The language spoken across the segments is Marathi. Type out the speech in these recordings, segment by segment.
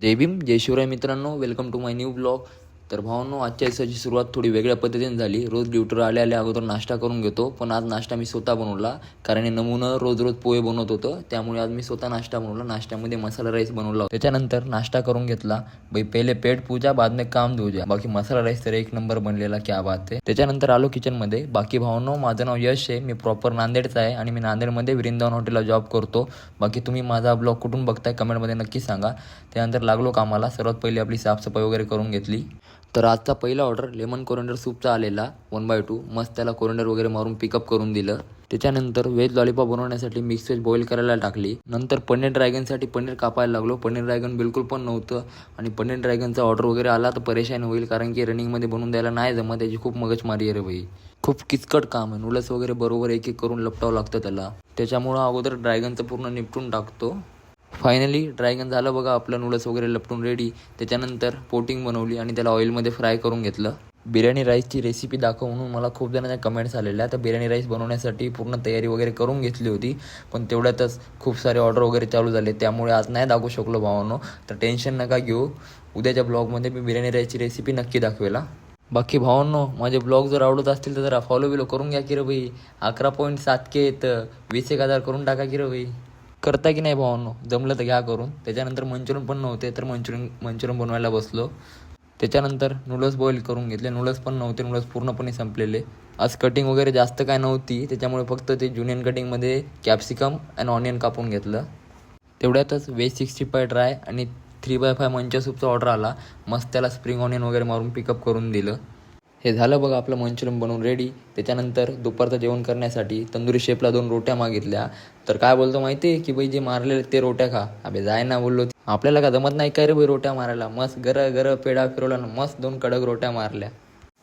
जय भीम जय शिवराय मित्रांनो, welcome to my new blog. तर भावांनो, आजच्या दिवसाची सुरुवात थोडी वेगळ्या पद्धतीने झाली. रोज ड्युटीवर आल्या अगोदर नाश्ता करून घेतो, पण आज नाश्ता मी स्वतः बनवला. कारण हे नमुनं रोज पोहे बनवत होतं, त्यामुळे आज मी स्वतः नाश्ता बनवला. नाश्त्यामध्ये मसाला राईस बनवला. त्याच्यानंतर नाश्ता करून घेतला. भाई पहिले पेट पूजा बाद में काम धुजा. बाकी मसाला राईस तर एक नंबर बनलेला, क्या बात आहे. त्याच्यानंतर आलो किचनमध्ये. बाकी भावांनो, माझं नाव यश आहे, मी प्रॉपर नांदेडचा आहे आणि मी नांदेडमध्ये वृंदावन हॉटेलला जॉब करतो. बाकी तुम्ही माझा ब्लॉग कुठून बघताय कमेंटमध्ये नक्की सांगा. त्यानंतर लागलो कामाला. सर्वात पहिली आपली साफसफाई वगैरे करून घेतली. तर आजचा पहिला ऑर्डर लेमन कोरिंडर सूपचा आलेला 1/2. मस्त त्याला कोरिंडर वगैरे मारून पिकअप करून दिलं. त्याच्यानंतर व्हेज लॉलीपॉप बनवण्यासाठी मिक्स व्हेज बॉईल करायला टाकली. नंतर पनीर ड्रॅगनसाठी पनीर कापायला लागलो. पनीर ड्रॅगन बिलकुल पण नव्हतं आणि पनीर ड्रॅगनचा ऑर्डर वगैरे आला तर परेशान होईल, कारण की रनिंगमध्ये बनवून द्यायला नाही जमत. त्याची खूप मगजमारी आहे रे भाई, खूप किचकट काम आहे. नूडल्स वगैरे बरोबर एक एक करून लपटावं लागतं त्याला. त्याच्यामुळं अगोदर ड्रॅगनचं पूर्ण निपटून टाकतो. फायनली ड्रॅगन झालं बघा आपलं, नूडल्स वगैरे लपटून रेडी. त्याच्यानंतर पोटिंग बनवली आणि त्याला ऑइलमध्ये फ्राय करून घेतलं. बिर्याणी राईसची रेसिपी दाखव म्हणून मला खूप जणांच्या कमेंट्स आलेल्या. तर बिर्याणी राईस बनवण्यासाठी पूर्ण तयारी वगैरे करून घेतली होती, पण तेवढ्यातच खूप सारे ऑर्डर वगैरे चालू झाले, त्यामुळे आज नाही दाखवू शकलो भावांनो. तर टेन्शन नका घेऊ, उद्याच्या ब्लॉगमध्ये मी बिर्याणी राईसची रेसिपी नक्की दाखवेला. बाकी भावांनो, माझे ब्लॉग जर आवडत असतील तर जरा फॉलो बिलो करून घ्या की रे भाई. 11.7K येतं, 20,000 करून टाका की रे भाई. करता की नाही भावांनो, जमलं तर घ्या करून. त्याच्यानंतर मंचुरियन पण नव्हते, तर मंचुरियन बनवायला बसलो. त्याच्यानंतर नूडल्स बॉईल करून घेतले. नूडल्स पण नव्हते, नूडल्स पूर्णपणे संपलेले. आज कटिंग वगैरे जास्त काय नव्हती, त्याच्यामुळे फक्त ते जुनियन कटिंगमध्ये कॅप्सिकम आणि ऑनियन कापून घेतलं. तेवढ्यातच व्हेज 65 ड्राय आणि 3/5 मंचा सूपचा ऑर्डर आला. मस्त त्याला स्प्रिंग ऑनियन वगैरे मारून पिकअप करून दिलं. हे झालं बघा आपलं मंचुरियन बनवून रेडी. त्याच्यानंतर दुपारचं जेवण करण्यासाठी तंदुरी शेपला 2 रोट्या मागितल्या. तर काय बोलतो माहिती आहे की बाई, जे मारलेले ते रोट्या खा. अबे जाय ना बोललो, आपल्याला का जमत नाही काय रे बाई रोट्या मारायला. मस्त गर पेढा फिरवला ना, मस्त 2 कडक रोट्या मारल्या.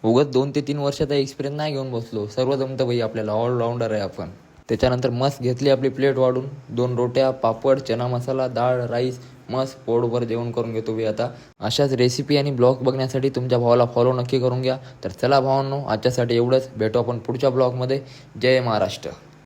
उगत 2 ते 3 वर्षाचा एक्सपिरियन्स नाही घेऊन बसलो, सर्व जमतं भाई आपल्याला, ऑलराऊंडर आहे आपण. त्याच्यानंतर मस्त घेतली आपली प्लेट वाढून. 2 रोट्या, पापड, चना मसाला, डाळ, राईस. मस्त पोटभर जेवण करून घेतो मी आता. अशाच रेसिपी आणि ब्लॉग बघण्यासाठी तुमच्या भावाला फॉलो नक्की करून घ्या. तर चला भावांनो, आजच्यासाठी एवढंच. भेटू आपण पुढच्या ब्लॉगमध्ये. जय महाराष्ट्र.